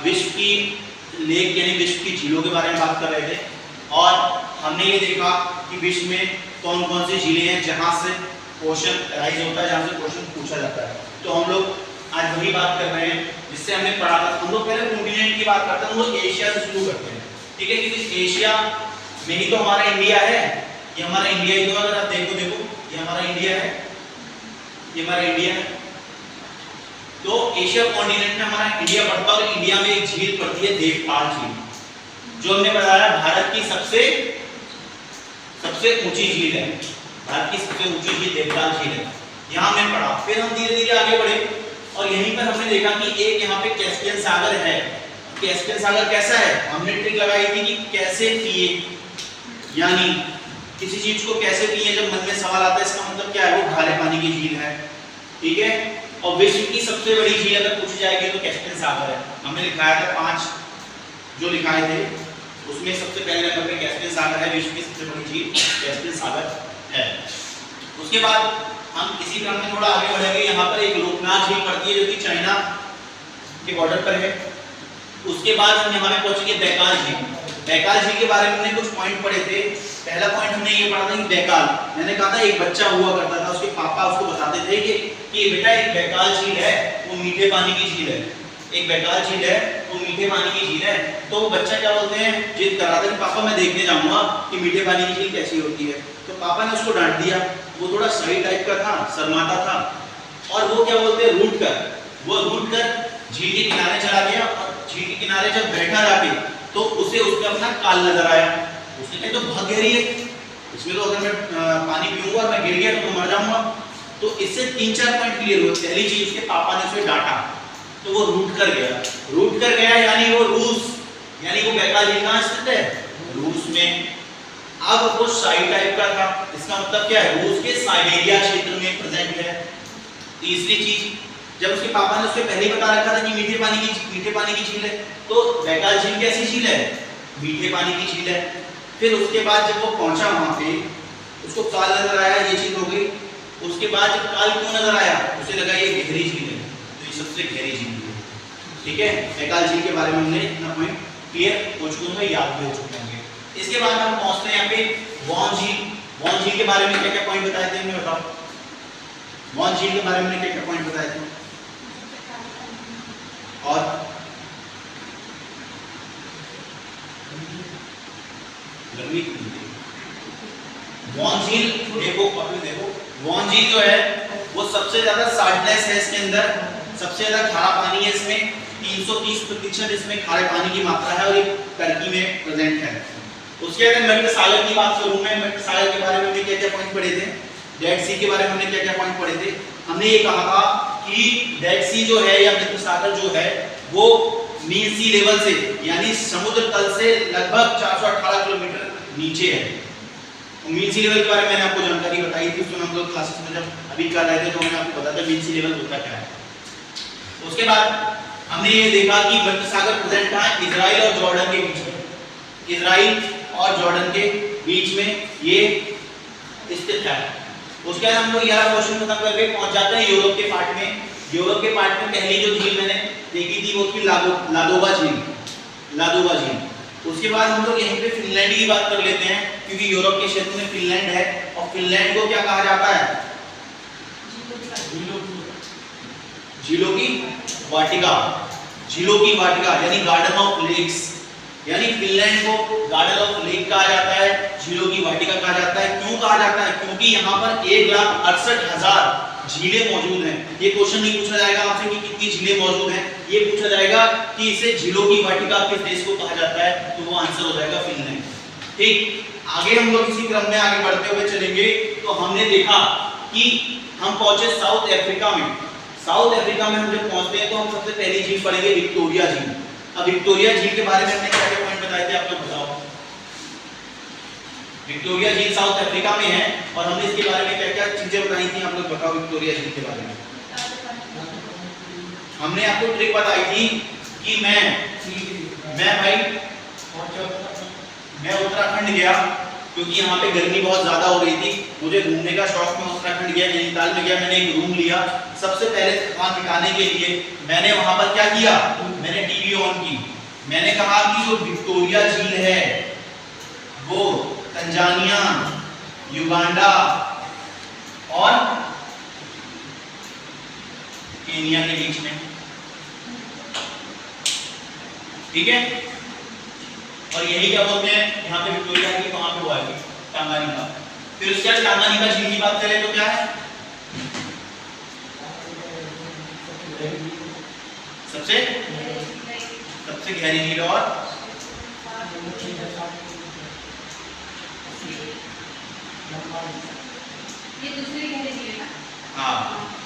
विश्व की लेक यानी विश्व की झीलों के बारे में बात कर रहे थे और हमने ये देखा कि विश्व में कौन कौन सी झीलें हैं जहाँ से क्वेश्चन राइज होता है, जहाँ से क्वेश्चन पूछा जाता है। तो हम लोग आज वही बात कर रहे हैं जिससे हमने पढ़ा था। हम लोग पहले कॉन्टिनेंट की बात करते हैं, हम लोग एशिया से शुरू करते हैं, ठीक है। क्योंकि एशिया में ही तो हमारा इंडिया है, ये हमारा इंडिया ही तो, अगर आप देखो ये हमारा इंडिया है, ये हमारा इंडिया है। तो एशिया कॉन्टिनेंट में हमारा इंडिया पड़ता है और इंडिया में एक झील पड़ती है देवपाल झील, जो हमने बताया भारत की सबसे ऊंची झील है। भारत की सबसे ऊंची झील देवपाल झील है, यहाँ हमने पढ़ा। फिर हम धीरे धीरे आगे बढ़े और यहीं पर हमने देखा कि एक यहाँ पे कैस्पियन सागर है। कैस्पियन सागर कैसा है, हमने ट्रिक लगाई थी कि कैसे पिए, यानी किसी चीज को कैसे पिए। जब मन में सवाल आता है इसका मतलब क्या है, वो खारे पानी की झील है, ठीक है। और विश्व की सबसे बड़ी झील अगर पूछी जाएगी तो कैस्पियन सागर है। हमने लिखाया था 5 जो लिखाए थे, उसमें सबसे पहले नंबर पे कैस्पियन सागर है, विश्व की सबसे बड़ी झील कैस्पियन सागर है। उसके बाद हम इसी क्रम में थोड़ा आगे बढ़ेंगे। यहाँ पर एक लोकनाथ झील पड़ती है जो कि चाइना के बॉर्डर पर है। उसके बाद हम यहाँ पे पहुंचेंगे बैकाल झील। बैकाल झील के बारे में हमने कुछ पॉइंट पढ़े थे। पहला पॉइंट हमने ये पढ़ा था कि बैकाल, मैंने कहा था एक बच्चा हुआ करता था, उसके पापा उसको बताते थे कि बेटा एक बैकाल झील है, वो मीठे पानी की झील है। एक बैकाल झील है, वो मीठे पानी की झील है। तो वो बच्चा क्या बोलते हैं, जिद कर रहा था कि पापा मैं देखने जाऊंगा कि मीठे पानी की झील कैसी होती है। तो पापा ने उसको डांट दिया। वो थोड़ा सही टाइप का था, शर्माता था, और वो क्या बोलते हैं रूठ कर झील के किनारे चला गया। और झील के किनारे जब बैठा जाके तो उसे अपना काल नजर आया। उसने कहा तो बहुत गहरी है, इसमें तो अगर मैं पानी पीऊंगा और मैं गिर गया तो मर जाऊंगा। तो इससे 3-4 पॉइंट क्लियर हुए। पहली चीज, उसके पापा ने उसे डांटा तो वो रूठ कर गया यानी वो रूस, यानी वो बैकाल झील कहाँ स्थित है, रूस में। अब वो शाही टाइप का था, इसका मतलब क्या है, रूस के साइबेरिया क्षेत्र में प्रेजेंट है। तीसरी चीज, जब उसके पापा ने उससे पहले ही बता रखा था कि मीठे पानी की झील है, तो बैकाल झील कैसी झील है, मीठे पानी की झील है। फिर उसके बाद जब वो पहुंचा वहां पे, उसको काल नजर आया, ये चीज हो गई। उसके बाद जब काल क्यों नजर आया, उसे लगा ये गहरी झील है, तो ये सबसे गहरी झील है, ठीक है। बैकाल झील के बारे में हमने इतना पॉइंट क्लियर हो चुके होंगे, याद भी हो चुके होंगे। इसके बाद हम पहुंचते हैं यहाँ पे वॉन झील। वॉन झील के बारे में क्या क्या पॉइंट बताए थे हमने, बताओ। वॉन झील के बारे में क्या क्या पॉइंट बताए थे, और वॉन झील देखो, वॉन झील जो है वो सबसे ज्यादा साल्टलेस है। इसके अंदर सबसे ज्यादा खारा पानी है। इसमें 330% इसमें खारे पानी की मात्रा है और ये टर्की में प्रेजेंट है। उसके बाद मध्य सागर की बात करूं मैं, मध्य सागर के बारे में हमने क्या क्या पॉइंट पढ़े थे, डेड सी के बारे में हमने क्या क्या पॉइंट पढ़े थे। हमने ये कहा था कि डेड सी जो है या मध्य सागर जो है वो मीन सी लेवल से यानी समुद्र तल से लगभग 418 किलोमीटर नीचे है। मीन सी लेवल के बारे में मैंने आपको जानकारी बताई थी, उसमें हम लोग क्लासेस में जब अभी कर रहे थे तो मैंने आपको बताया मीन सी लेवल होता क्या है। उसके बाद हमने ये देखा कि मध्य सागर प्रेजेंट है इजराइल और जॉर्डन के बीच में। इजराइल और जॉर्डन के बीच में ये स्थित है। उसके बाद हम लोग 11 क्वेश्चन खत्म करके पहुंच जाते हैं यूरोप के पार्ट में। यूरोप के पार्ट में पहली जो झील मैंने देखी थी वो थी लादोगा झील। उसके बाद हम लोग यहीं पे फिनलैंड की बात कर लेते हैं, क्योंकि यूरोप के क्षेत्र में फिनलैंड है और फिनलैंड को क्या कहा जाता है, झीलों की वाटिका यानी गार्डन ऑफ लेक्स। यानी फिनलैंड को गार्डन ऑफ लेक कहा जाता है, झीलों की वाटिका कहा जाता है। क्यों कहा जाता है, क्योंकि यहाँ पर 1,68,000 झीलें मौजूद हैं। ये क्वेश्चन नहीं पूछा जाएगा आपसे कि कितनी झीलें मौजूद हैं, ये पूछा जाएगा कि इसे झीलों की वाटिका किस देश को कहा जाता है, तो वो आंसर हो जाएगा फिनलैंड। ठीक, आगे हम लोग इसी क्रम में आगे बढ़ते हुए चलेंगे। तो हमने देखा कि हम पहुंचे साउथ अफ्रीका में। साउथ अफ्रीका में हम जब पहुंचते हैं तो हम सबसे पहली झील पढ़ेंगे विक्टोरिया झील। अब विक्टोरिया झील के बारे में हमने क्या क्या पॉइंट बताए थे, आप लोग बताओ। विक्टोरिया झील साउथ अफ्रीका में है और हमने इसके बारे में क्या क्या चीजें बताई थी, आप लोग बताओ। विक्टोरिया झील के बारे में हमने आपको ट्रिक बताई थी कि मैं उत्तराखंड गया क्योंकि यहाँ पे गर्मी बहुत ज्यादा हो रही थी, मुझे घूमने का शौक। मैं उत्तराखंड गया, नैनीताल में गया, मैंने एक रूम लिया। सबसे पहले थकान मिटाने के लिए मैंने वहां पर क्या किया, मैंने टीवी कौन की? मैंने कहा कि जो विक्टोरिया झील है वो तंजानिया, युगांडा और केनिया के बीच में, ठीक है। और यही क्या बोलते हैं यहाँ पे विक्टोरिया की कहां पे हुआ है? टांगानिका। फिर उसके बाद टांगानिका झील की बात करें तो क्या है? सबसे गहरी झील और ये दूसरी गहरी झील है। हाँ,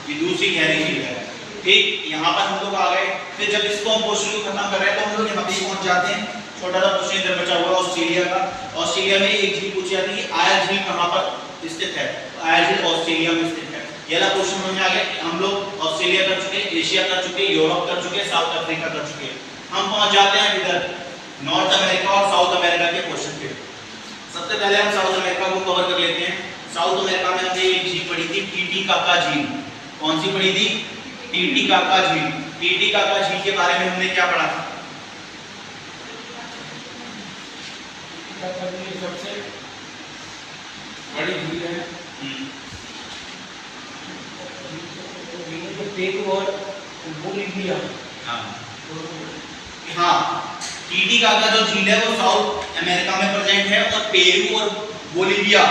ये दूसरी गहरी झील है। ठीक, यहाँ पर हम लोग आ गए। फिर जब इसको हम क्वेश्चन को खत्म कर रहे हैं तो हम लोग यहाँ पे पहुंच जाते हैं। छोटा सा क्वेश्चन इधर बचा हुआ ऑस्ट्रेलिया का। ऑस्ट्रेलिया में एक झील पूछी जाती है, आयर झील कहाँ पर स्थित है? आयर झील ऑस्ट्रेलिया में स्थित है। ये वाला क्वेश्चन समझ में आ गया। हम लोग ऑस्ट्रेलिया कर चुके, एशिया कर चुके, यूरोप कर चुके, साउथ अफ्रीका कर चुके। हम पहुंच जाते हैं इधर नॉर्थ अमेरिका और साउथ अमेरिका के क्वेश्चन पे। सबसे पहले हम साउथ अमेरिका को कवर कर लेते हैं। साउथ अमेरिका में हमने एक झील पढ़ी थी, टीटीकाका झील। कौन सी पढ़ी थी? टीटीकाका झील। टीटीकाका झील के बारे में हमने क्या पढ़ा था? सबसे बड़ी झील है पेरू और बोलिविया। हाँ, टीटीकाका जो झील है वो साउथ अमेरिका में प्रेजेंट है और पेरू और बोलिविया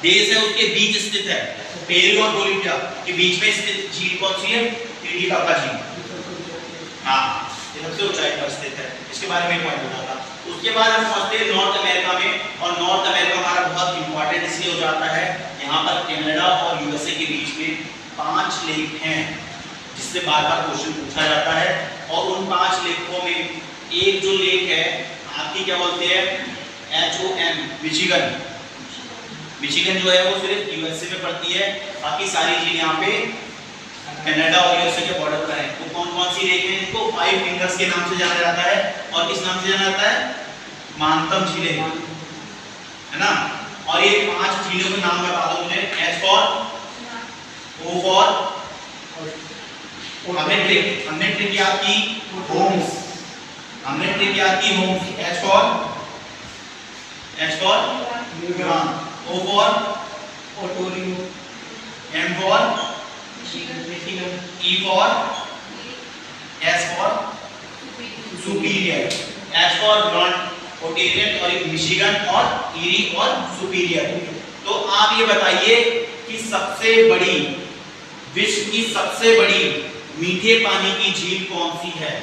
देश है उसके बीच स्थित है। पेरू और बोलिविया के बीच में स्थित झील कौन सी है? टीटीकाका झील। हाँ, ये सबसे ऊंचाई पर स्थित है। इसके बारे में पॉइंट बता था। उसके बाद हम पहुंचते हैं नॉर्थ अमेरिका में, और नॉर्थ अमेरिका हमारा बहुत इंपॉर्टेंट इसलिए हो जाता है, यहाँ पर कनाडा और यूएसए के बीच में 5 लेक हैं जिससे बार-बार क्वेश्चन पूछा जाता है। और उन 5 लेकों में एक जो लेक है आपकी क्या बोलते हैं? HOM, Michigan. मिशिगन जो है वो सिर्फ यूएसए में पड़ती है, बाकी सारी झील यहाँ पे कनाडा और यूएसए के बॉर्डर पर है। तो कौन-कौन सी लेक हैं? इनको 5 फिंगर्स के नाम से जाना जाता है। और किस नाम से जाना जाता है? महानतम झीलें, है ना। और ये 5 झीलों के नाम बता दो मुझे। H फॉर, O फॉर, हमने ट्रिक याद की होम्स, हमने ट्रिक याद की homes. H for Huron, O for Ontario, M for Michigan, E for, S for Superior, H for grand Ontarian और मिशिगन और ईरी और सुपीरियर। तो आप ये बताइए कि सबसे बड़ी, विश्व की सबसे बड़ी मीठे पानी की झील कौन सी है?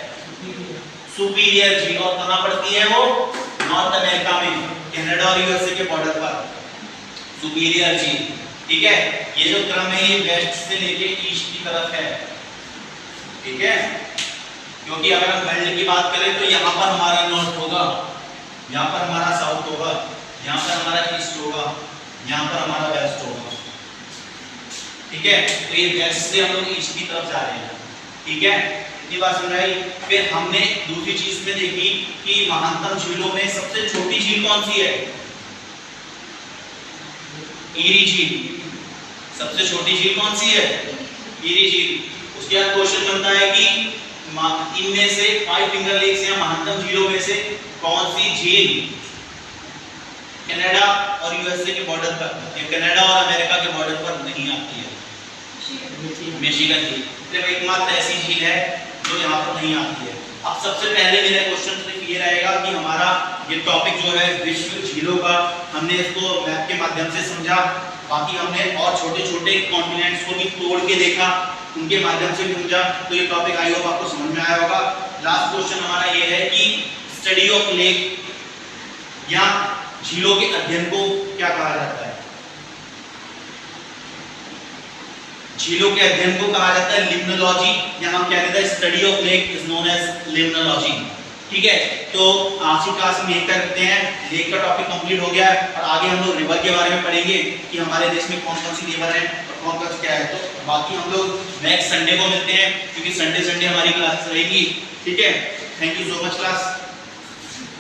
सुपीरियर झील। और कहां पड़ती है वो? नॉर्थ अमेरिका में, कनाडा और यूएसए के बॉर्डर पर सुपीरियर झील। ठीक है, ये जो क्रम है ये वेस्ट से लेके ईस्ट की तरफ है। ठीक है, क्योंकि अगर हम वर्ल्ड की बात करें तो यहाँ पर हमारा नॉर्थ होगा, यहाँ पर हमारा साउथ होगा, यहाँ पर हमारा ईस्ट होगा, यहाँ पर हमारा वेस्ट होगा। ठीक है, तो ये वेस्ट से हम लोग ईस्ट की तरफ जा रहे हैं। ठीक है, इतनी बात समझाई। फिर हमने दूसरी चीज में देखी कि महानतम झीलों में सबसे छोटी झील कौन सी है? ईरी झील। सबसे छोटी झील कौन सी है? ईरी झील। उसके बाद क्वेश्चन बनता है कि इनमें से 5 फिंगर लेक्स या महानतम झीलों में से कौन सी झील कनाडा और यूएसए के बॉर्डर पर, या कनाडा और अमेरिका के बॉर्डर पर नहीं आती है? मिशिगन झील। सिर्फ एकमात्र ऐसी झील है जो यहाँ पर नहीं आती है। अब सबसे पहले मेरा क्वेश्चन सिर्फ ये रहेगा कि हमारा ये टॉपिक जो है विश्व झीलों का, हमने इसको मैप के माध्यम से समझा, बाकी हमने और छोटे छोटे कॉन्टिनेंट्स को भी तोड़ के देखा, उनके माध्यम से भी समझा। तो ये टॉपिक आई होप आपको समझ में आया होगा। लास्ट क्वेश्चन हमारा ये है कि स्टडी ऑफ लेक या झीलों के अध्ययन को क्या कहा जाता है? झीलों के अध्ययन को कहा जाता है लिम्नोलॉजी, या हम क्या कहते हैं study of lake is known as limnology. ठीक है, तो आज की क्लास में यही करते हैं। लेक का टॉपिक कंप्लीट हो गया है और आगे हम लोग रिवर के बारे में पढ़ेंगे कि हमारे देश में कौन कौन सी रिवर है और कौन कौन क्या है। तो बाकी हम लोग नेक्स्ट संडे को मिलते हैं, क्योंकि संडे हमारी क्लास रहेगी। ठीक है, thank you so much class.